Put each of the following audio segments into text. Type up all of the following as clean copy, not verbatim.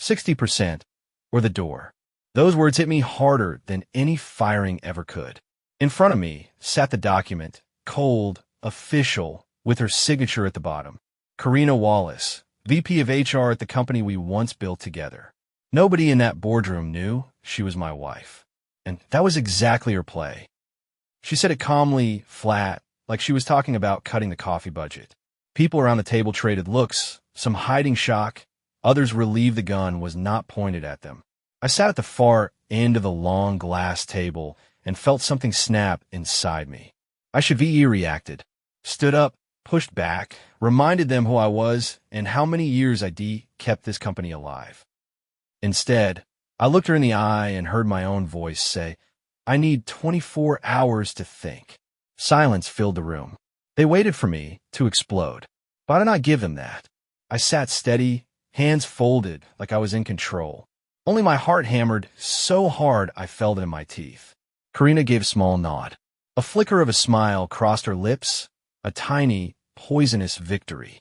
60%, or the door. Those words hit me harder than any firing ever could. In front of me sat the document, cold, official, with her signature at the bottom. Karina Wallace, VP of HR at the company we once built together. Nobody in that boardroom knew she was my wife. And that was exactly her play. She said it calmly, flat, like she was talking about cutting the coffee budget. People around the table traded looks, some hiding shock, others relieved the gun was not pointed at them. I sat at the far end of the long glass table and felt something snap inside me. I should VE reacted. Stood up, pushed back, reminded them who I was and how many years I kept this company alive. Instead, I looked her in the eye and heard my own voice say, I need 24 hours to think. Silence filled the room. They waited for me to explode, but I did not give them that. I sat steady, hands folded like I was in control. Only my heart hammered so hard I felt it in my teeth. Karina gave a small nod. A flicker of a smile crossed her lips, a tiny, poisonous victory.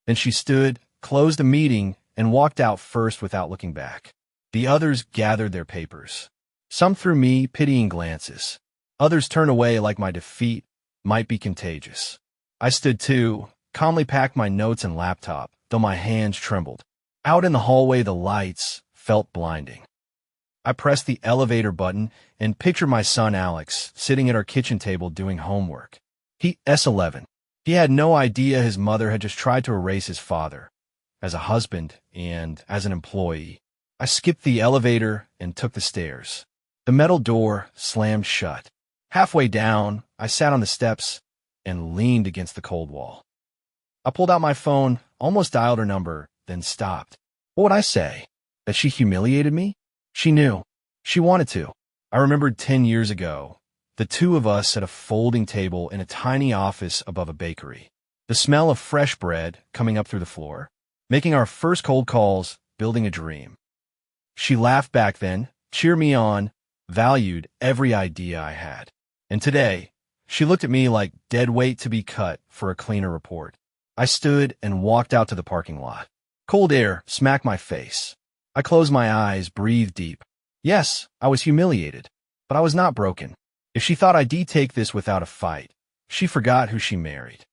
Then she stood, closed the meeting, and walked out first without looking back. The others gathered their papers. Some threw me pitying glances. Others turned away like my defeat might be contagious. I stood too, calmly packed my notes and laptop, though my hands trembled. Out in the hallway, the lights felt blinding. I pressed the elevator button and pictured my son Alex sitting at our kitchen table doing homework. He S11. He had no idea his mother had just tried to erase his father, as a husband and as an employee. I skipped the elevator and took the stairs. The metal door slammed shut. Halfway down, I sat on the steps and leaned against the cold wall. I pulled out my phone, almost dialed her number, then stopped. What would I say? That she humiliated me? She knew. She wanted to. I remembered 10 years ago, the two of us at a folding table in a tiny office above a bakery. The smell of fresh bread coming up through the floor. Making our first cold calls, building a dream. She laughed back then, cheered me on, valued every idea I had. And today, she looked at me like dead weight to be cut for a cleaner report. I stood and walked out to the parking lot. Cold air smacked my face. I closed my eyes, breathed deep. Yes, I was humiliated, but I was not broken. If she thought I'd take this without a fight, she forgot who she married.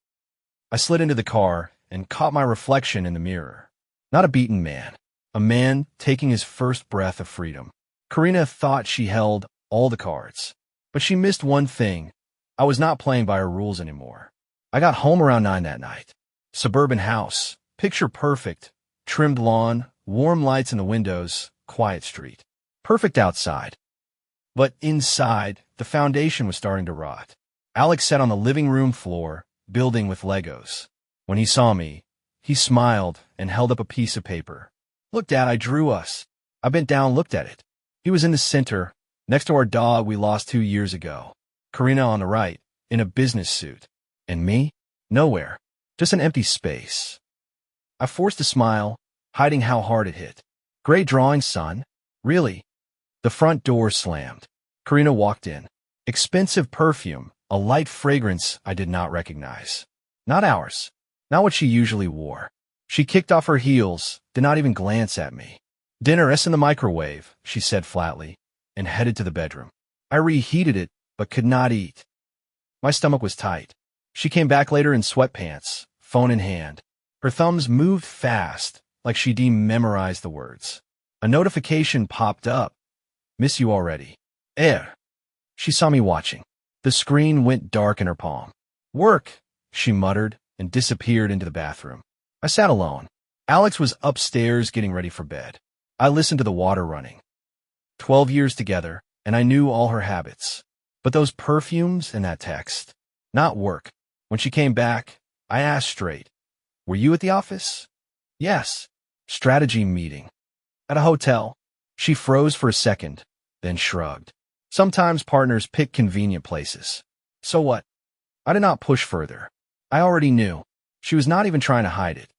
I slid into the car and caught my reflection in the mirror. Not a beaten man, a man taking his first breath of freedom. Karina thought she held all the cards, but she missed one thing. I was not playing by her rules anymore. I got home around 9 that night. Suburban house, picture perfect, trimmed lawn, warm lights in the windows, quiet street. Perfect outside. But inside, the foundation was starting to rot. Alex sat on the living room floor, building with Legos. When he saw me, he smiled and held up a piece of paper. Look, Dad, I drew us. I bent down, looked at it. He was in the center, next to our dog we lost 2 years ago. Karina on the right, in a business suit. And me? Nowhere. Just an empty space. I forced a smile, hiding how hard it hit. Great drawing, son. Really? The front door slammed. Karina walked in. Expensive perfume, a light fragrance I did not recognize. Not ours. Not what she usually wore. She kicked off her heels, did not even glance at me. Dinner in the microwave, she said flatly, and headed to the bedroom. I reheated it, but could not eat. My stomach was tight. She came back later in sweatpants, phone in hand. Her thumbs moved fast, like she memorized the words. A notification popped up. Miss you already. She saw me watching. The screen went dark in her palm. Work, she muttered and disappeared into the bathroom. I sat alone. Alex was upstairs getting ready for bed. I listened to the water running. 12 years together, and I knew all her habits. But those perfumes and that text, not work. When she came back, I asked straight, were you at the office? Yes. Strategy meeting. At a hotel. She froze for a second, then shrugged. Sometimes partners pick convenient places. So what? I did not push further. I already knew. She was not even trying to hide it.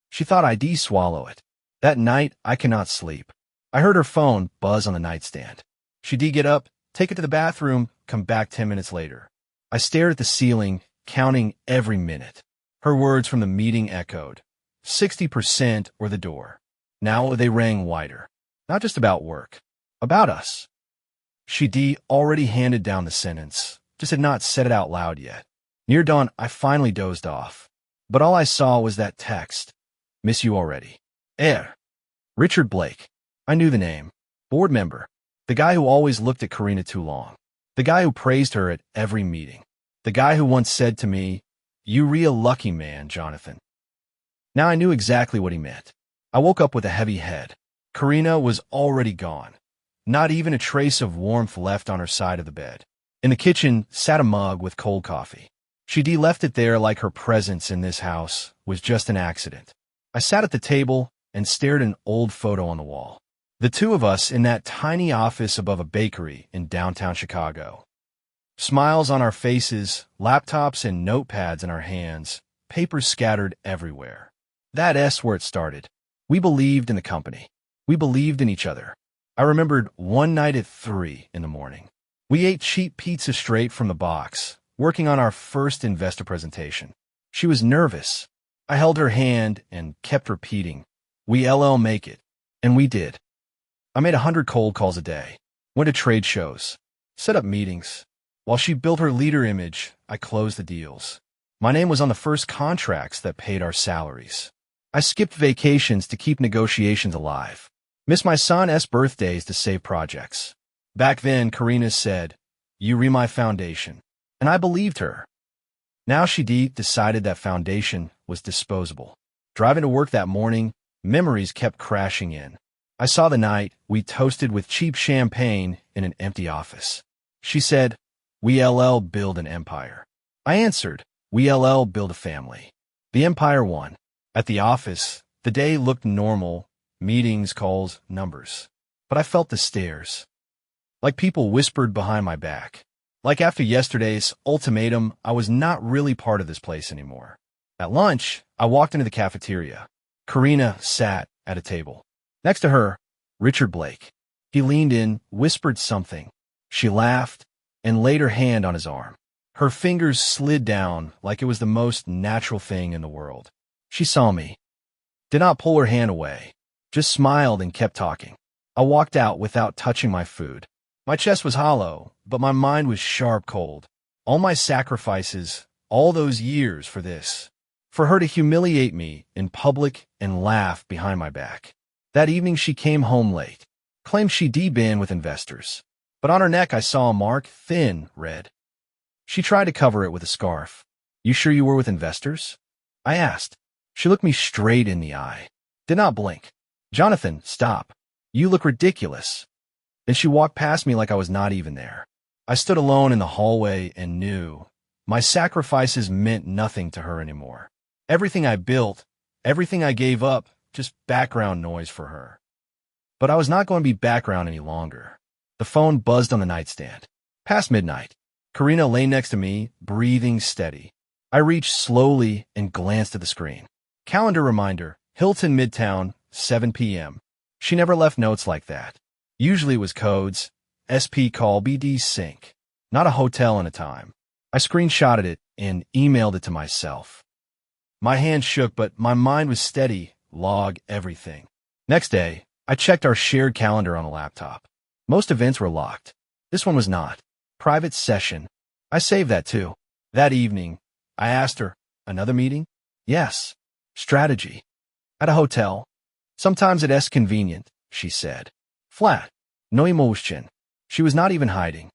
She thought I'd swallow it. That night, I cannot sleep. I heard her phone buzz on the nightstand. She'd get up, take it to the bathroom, come back 10 minutes later. I stared at the ceiling, counting every minute. Her words from the meeting echoed. 60% or the door. Now they rang wider. Not just about work. About us. She already handed down the sentence, just had not said it out loud yet. Near dawn, I finally dozed off. But all I saw was that text. Miss you already. Richard Blake. I knew the name. Board member. The guy who always looked at Karina too long. The guy who praised her at every meeting. The guy who once said to me, "You real lucky man, Jonathan." Now I knew exactly what he meant. I woke up with a heavy head. Karina was already gone. Not even a trace of warmth left on her side of the bed. In the kitchen sat a mug with cold coffee. She left it there like her presence in this house was just an accident. I sat at the table and stared at an old photo on the wall. The two of us in that tiny office above a bakery in downtown Chicago. Smiles on our faces, laptops and notepads in our hands, papers scattered everywhere. That's where it started. We believed in the company. We believed in each other. I remembered one night at 3 in the morning. We ate cheap pizza straight from the box, working on our first investor presentation. She was nervous. I held her hand and kept repeating, "We LL make it." And we did. I made 100 cold calls a day, went to trade shows, set up meetings. While she built her leader image, I closed the deals. My name was on the first contracts that paid our salaries. I skipped vacations to keep negotiations alive. Missed my son's birthdays to save projects. Back then, Karina said, "You re my foundation." And I believed her. Now she decided that foundation was disposable. Driving to work that morning, memories kept crashing in. I saw the night we toasted with cheap champagne in an empty office. She said, "We LL build an empire." I answered, "We LL build a family." The empire won. At the office, the day looked normal. Meetings, calls, numbers. But I felt the stares. Like people whispered behind my back. Like after yesterday's ultimatum, I was not really part of this place anymore. At lunch, I walked into the cafeteria. Karina sat at a table. Next to her, Richard Blake. He leaned in, whispered something. She laughed and laid her hand on his arm. Her fingers slid down like it was the most natural thing in the world. She saw me. Did not pull her hand away. Just smiled and kept talking. I walked out without touching my food. My chest was hollow, but my mind was sharp cold. All my sacrifices, all those years for this. For her to humiliate me in public and laugh behind my back. That evening she came home late. Claimed she'd been with investors. But on her neck I saw a mark, thin, red. She tried to cover it with a scarf. "You sure you were with investors?" I asked. She looked me straight in the eye. Did not blink. "Jonathan, stop. You look ridiculous." Then she walked past me like I was not even there. I stood alone in the hallway and knew my sacrifices meant nothing to her anymore. Everything I built, everything I gave up, just background noise for her. But I was not going to be background any longer. The phone buzzed on the nightstand. Past midnight. Karina lay next to me, breathing steady. I reached slowly and glanced at the screen. Calendar reminder, Hilton Midtown, 7 p.m. She never left notes like that. Usually it was codes, SP call, BD sync. Not a hotel and a time. I screenshotted it and emailed it to myself. My hand shook, but my mind was steady. Log everything. Next day, I checked our shared calendar on the laptop. Most events were locked. This one was not. Private session. I saved that too. That evening, I asked her, "Another meeting?" "Yes." "Strategy." "At a hotel." "Sometimes it's convenient," she said. Flat. No emotion. She was not even hiding.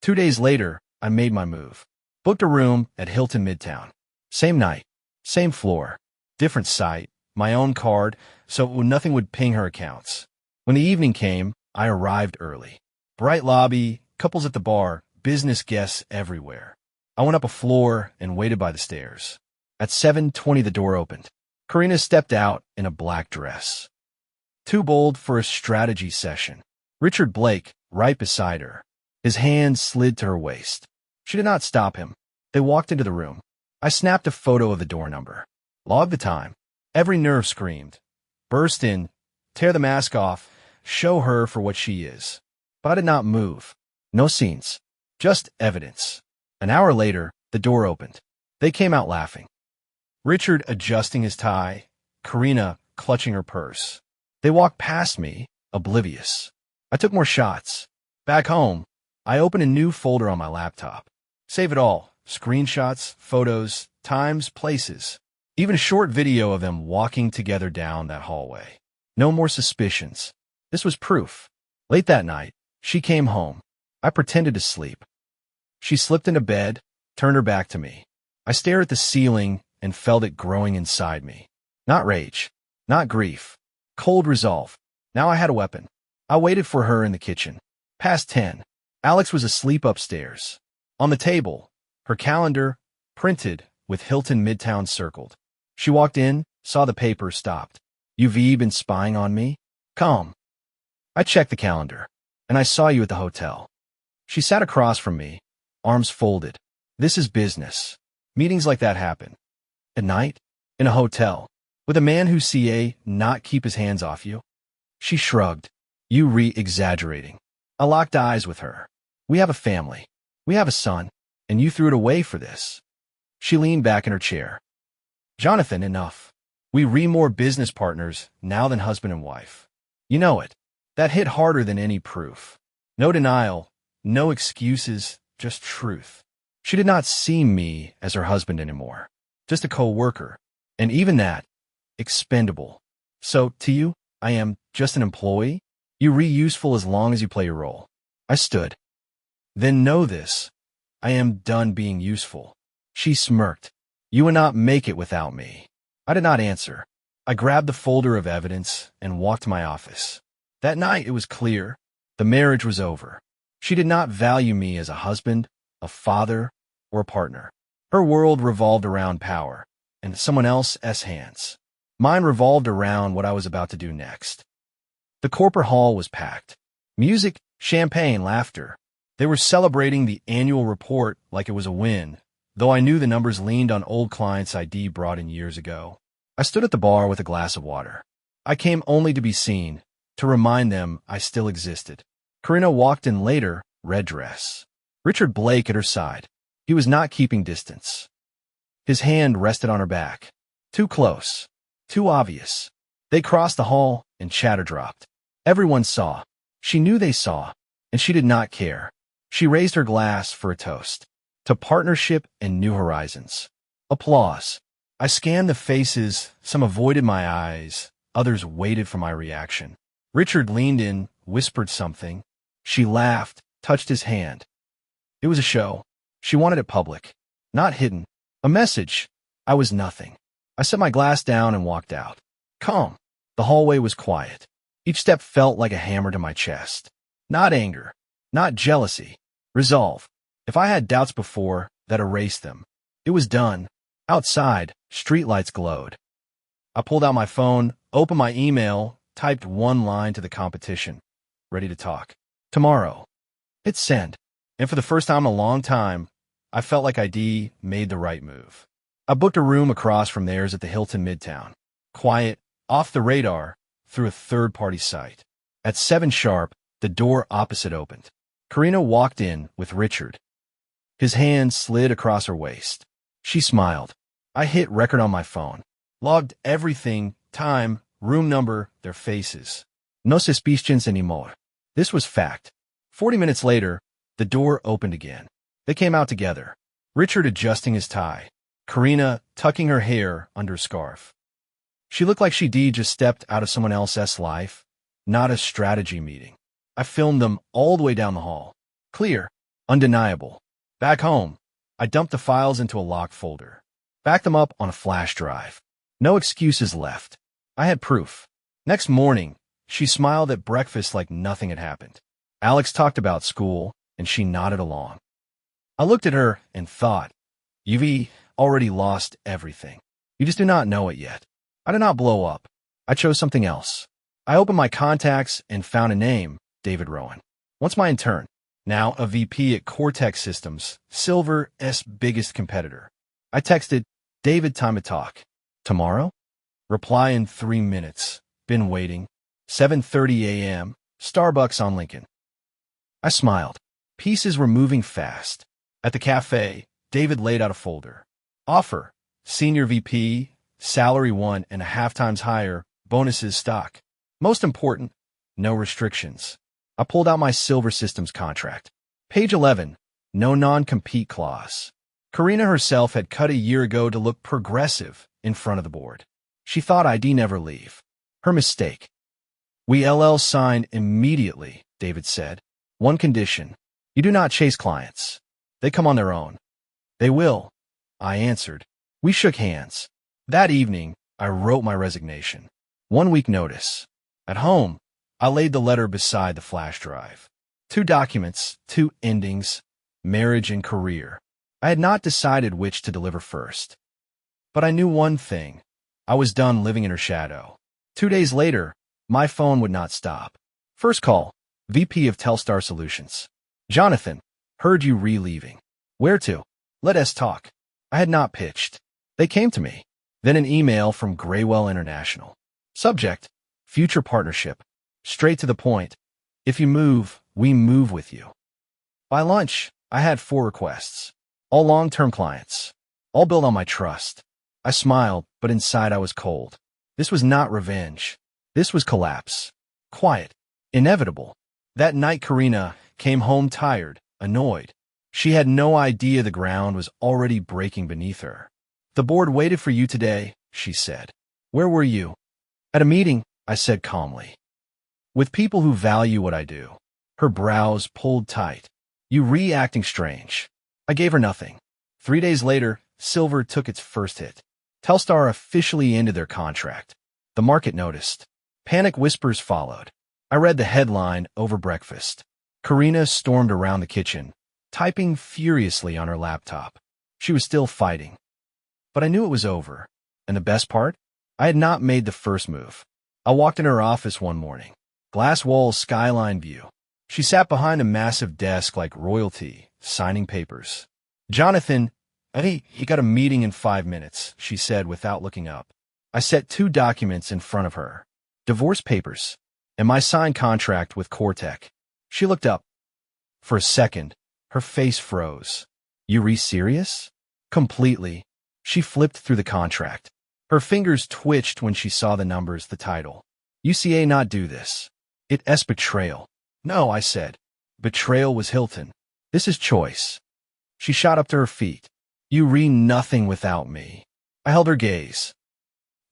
2 days later, I made my move. Booked a room at Hilton Midtown. Same night. Same floor. Different site. My own card, so nothing would ping her accounts. When the evening came, I arrived early. Bright lobby, couples at the bar, business guests everywhere. I went up a floor and waited by the stairs. At 7:20, the door opened. Karina stepped out in a black dress. Too bold for a strategy session. Richard Blake, right beside her. His hand slid to her waist. She did not stop him. They walked into the room. I snapped a photo of the door number. Logged the time. Every nerve screamed. Burst in, tear the mask off, show her for what she is. But I did not move. No scenes. Just evidence. An hour later, the door opened. They came out laughing. Richard adjusting his tie, Karina clutching her purse. They walked past me, oblivious. I took more shots. Back home, I opened a new folder on my laptop. Save it all. Screenshots, photos, times, places. Even a short video of them walking together down that hallway. No more suspicions. This was proof. Late that night, she came home. I pretended to sleep. She slipped into bed, turned her back to me. I stared at the ceiling and felt it growing inside me. Not rage, not grief, cold resolve. Now I had a weapon. I waited for her in the kitchen. Past 10. Alex was asleep upstairs. On the table, her calendar, printed, with Hilton Midtown circled. She walked in, saw the paper, stopped. You've been spying on me? Come. I checked the calendar, and I saw you at the hotel. She sat across from me, arms folded. This is business. Meetings like that happen. At night? In a hotel? With a man whose CA not keep his hands off you? She shrugged. You re-exaggerating. I locked eyes with her. We have a family. We have a son, and you threw it away for this. She leaned back in her chair. Jonathan, enough. We more business partners now than husband and wife. You know it. That hit harder than any proof. No denial, no excuses, just truth. She did not see me as her husband anymore, just a co-worker, and even that, expendable. So, to you, I am just an employee? You useful as long as you play your role. I stood. Then know this. I am done being useful. She smirked. You would not make it without me. I did not answer. I grabbed the folder of evidence and walked to my office. That night it was clear. The marriage was over. She did not value me as a husband, a father, or a partner. Her world revolved around power and someone else's hands. Mine revolved around what I was about to do next. The corporate hall was packed. Music, champagne, laughter. They were celebrating the annual report like it was a win, though I knew the numbers leaned on old clients ID brought in years ago. I stood at the bar with a glass of water. I came only to be seen, to remind them I still existed. Karina walked in later, red dress. Richard Blake at her side. He was not keeping distance. His hand rested on her back. Too close. Too obvious. They crossed the hall, and chatter dropped. Everyone saw. She knew they saw, and she did not care. She raised her glass for a toast. To partnership and new horizons. Applause. I scanned the faces. Some avoided my eyes. Others waited for my reaction. Richard leaned in, whispered something. She laughed, touched his hand. It was a show. She wanted it public. Not hidden. A message. I was nothing. I set my glass down and walked out. Calm. The hallway was quiet. Each step felt like a hammer to my chest. Not anger. Not jealousy. Resolve. If I had doubts before, that erased them. It was done. Outside, streetlights glowed. I pulled out my phone, opened my email, typed one line to the competition. Ready to talk. Tomorrow. Hit send. And for the first time in a long time, I felt like ID made the right move. I booked a room across from theirs at the Hilton Midtown. Quiet, off the radar, through a third-party site. At 7 sharp, the door opposite opened. Karina walked in with Richard. His hand slid across her waist. She smiled. I hit record on my phone. Logged everything, time, room number, their faces. No suspicions anymore. This was fact. 40 minutes later, the door opened again. They came out together. Richard adjusting his tie. Karina tucking her hair under a scarf. She looked like she'd just stepped out of someone else's life, not a strategy meeting. I filmed them all the way down the hall. Clear, undeniable. Back home, I dumped the files into a locked folder. Backed them up on a flash drive. No excuses left. I had proof. Next morning, she smiled at breakfast like nothing had happened. Alex talked about school, and she nodded along. I looked at her and thought, you've already lost everything. You just do not know it yet. I did not blow up. I chose something else. I opened my contacts and found a name, David Rowan. Once my intern, now a VP at Cortex Systems, Silver's biggest competitor. I texted, David, time to talk. Tomorrow? Reply in 3 minutes. Been waiting. 7:30 a.m., Starbucks on Lincoln. I smiled. Pieces were moving fast. At the cafe, David laid out a folder. Offer, Senior VP, salary 1.5 times higher, bonuses stock. Most important, no restrictions. I pulled out my Silver Systems contract. Page 11, no non-compete clause. Karina herself had cut a year ago to look progressive in front of the board. She thought I'd never leave. Her mistake. We LL signed immediately, David said. One condition. You do not chase clients. They come on their own. They will, I answered. We shook hands. That evening, I wrote my resignation. 1 week notice. At home, I laid the letter beside the flash drive. 2 documents, 2 endings, marriage and career. I had not decided which to deliver first. But I knew one thing. I was done living in her shadow. 2 days later, my phone would not stop. First call, VP of Telstar Solutions. Jonathan, heard you re-leaving. Where to? Let us talk. I had not pitched. They came to me. Then an email from Graywell International. Subject, future partnership. Straight to the point. If you move, we move with you. By lunch, I had 4 requests. All long-term clients. All built on my trust. I smiled, but inside I was cold. This was not revenge. This was collapse. Quiet. Inevitable. That night Karina came home tired, annoyed. She had no idea the ground was already breaking beneath her. The board waited for you today, she said. Where were you? At a meeting, I said calmly. With people who value what I do. Her brows pulled tight. You reacting strange. I gave her nothing. 3 days later, silver took its first hit. Telstar officially ended their contract. The market noticed. Panic whispers followed. I read the headline over breakfast. Karina stormed around the kitchen, typing furiously on her laptop. She was still fighting. But I knew it was over. And the best part? I had not made the first move. I walked in her office one morning. Glass walls, skyline view. She sat behind a massive desk like royalty, signing papers. Jonathan, he got a meeting in 5 minutes, she said without looking up. I set 2 documents in front of her. Divorce papers. And my signed contract with Cortec. She looked up. For a second, her face froze. You serious? Completely. She flipped through the contract. Her fingers twitched when she saw the numbers, the title. UCA not do this. It's betrayal. No, I said. Betrayal was Hilton. This is choice. She shot up to her feet. You read nothing without me. I held her gaze.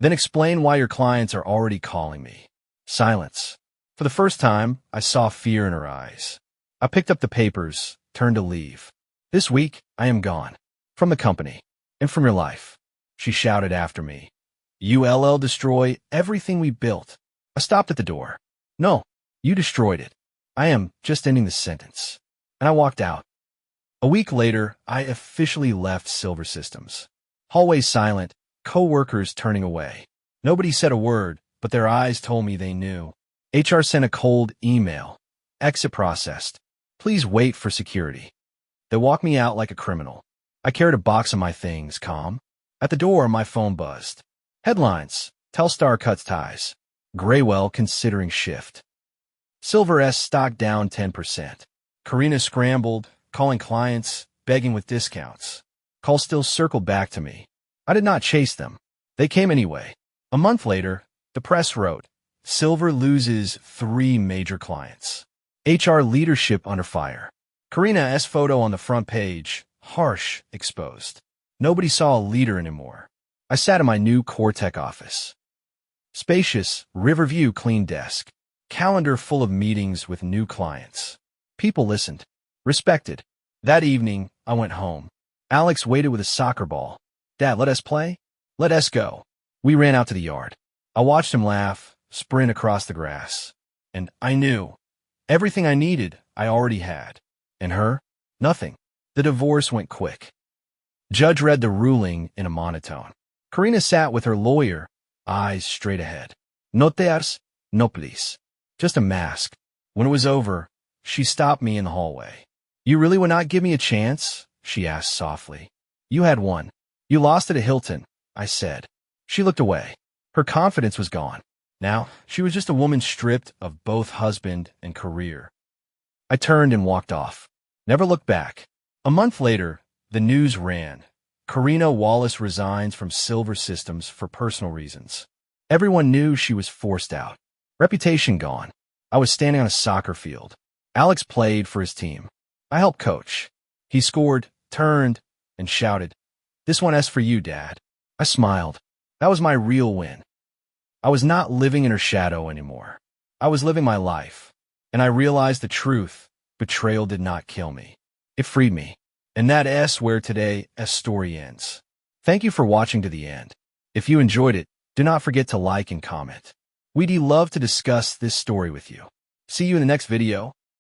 Then explain why your clients are already calling me. Silence. For the first time, I saw fear in her eyes. I picked up the papers, turned to leave. This week, I am gone. From the company. And from your life. She shouted after me. You destroy everything we built. I stopped at the door. No, you destroyed it. I am just ending the sentence. And I walked out. A week later, I officially left Silver Systems. Hallway silent, co-workers turning away. Nobody said a word, but their eyes told me they knew. HR sent a cold email. Exit processed. Please wait for security. They walked me out like a criminal. I carried a box of my things, calm. At the door, my phone buzzed. Headlines. Telstar cuts ties. Graywell considering shift. Silver S stock down 10%. Karina scrambled, calling clients, begging with discounts. Calls still circled back to me. I did not chase them. They came anyway. A month later, the press wrote, Silver loses 3 major clients. HR leadership under fire. Karina S. photo on the front page, harsh, exposed. Nobody saw a leader anymore. I sat in my new Cortec office. Spacious, Riverview clean desk. Calendar full of meetings with new clients. People listened. Respected. That evening, I went home. Alex waited with a soccer ball. Dad, let us play? Let us go. We ran out to the yard. I watched him laugh, sprint across the grass. And I knew. Everything I needed, I already had. And her? Nothing. The divorce went quick. Judge read the ruling in a monotone. Karina sat with her lawyer, eyes straight ahead. No tears, no please. Just a mask. When it was over, she stopped me in the hallway. You really would not give me a chance? She asked softly. You had one. You lost it at Hilton, I said. She looked away. Her confidence was gone. Now, she was just a woman stripped of both husband and career. I turned and walked off. Never looked back. A month later, the news ran. Karina Wallace resigns from Silver Systems for personal reasons. Everyone knew she was forced out. Reputation gone. I was standing on a soccer field. Alex played for his team. I helped coach. He scored, turned, and shouted, "This one is for you, Dad." I smiled. That was my real win. I was not living in her shadow anymore. I was living my life. And I realized the truth. Betrayal did not kill me. It freed me. And that is where today's story ends. Thank you for watching to the end. If you enjoyed it, do not forget to like and comment. We'd love to discuss this story with you. See you in the next video.